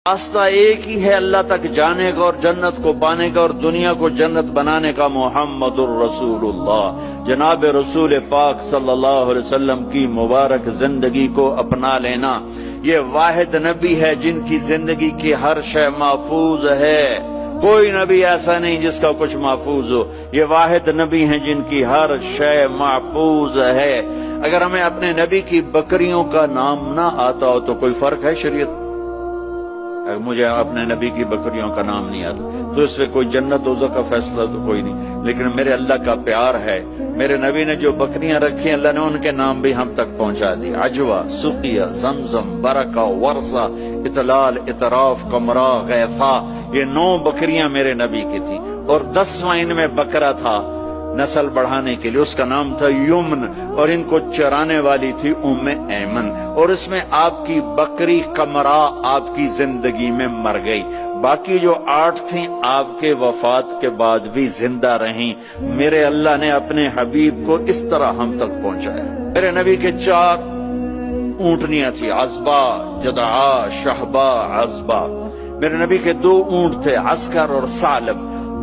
راستہ ایک ہی ہے اللہ تک جانے کا اور جنت کو پانے کا اور دنیا کو جنت بنانے کا، محمد الرسول اللہ، جناب رسول پاک صلی اللہ علیہ وسلم کی مبارک زندگی کو اپنا لینا۔ یہ واحد نبی ہے جن کی زندگی کی ہر شے محفوظ ہے، کوئی نبی ایسا نہیں جس کا کچھ محفوظ ہو، یہ واحد نبی ہیں جن کی ہر شے محفوظ ہے۔ اگر ہمیں اپنے نبی کی بکریوں کا نام نہ آتا ہو تو کوئی فرق ہے شریعت؟ اگر مجھے اپنے نبی کی بکریوں کا نام نہیں آتا تو اس میں کوئی جنت دوزخ کا فیصلہ تو کوئی نہیں، لیکن میرے اللہ کا پیار ہے، میرے نبی نے جو بکریاں رکھی ہیں اللہ نے ان کے نام بھی ہم تک پہنچا دی۔ عجوہ، سقیہ، زمزم، برکہ، ورثہ، اطلال، اطراف، قمرا، غیفہ، یہ 9 بکریاں میرے نبی کی تھی، اور 10واں ان میں بکرا تھا نسل بڑھانے کے لیے، اس کا نام تھا یمن، اور ان کو چرانے والی تھی ام ایمن، اور اس میں آپ کی بکری قمرا آپ کی زندگی میں مر گئی، باقی جو 8 تھیں آپ کے وفات کے بعد بھی زندہ رہیں۔ میرے اللہ نے اپنے حبیب کو اس طرح ہم تک پہنچایا۔ میرے نبی کے 4 اونٹنیاں تھی، عزبہ، جدعا، شہبہ، عزبہ۔ میرے نبی کے 2 اونٹ تھے، عسکر اور ثعلب،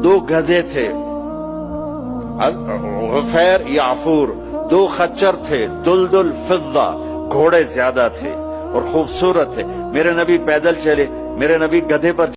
2 گدھے تھے، غفیر، یعفور، 2 خچر تھے، دلدل، فضہ، گھوڑے زیادہ تھے اور خوبصورت تھے۔ میرے نبی پیدل چلے، میرے نبی گدھے پر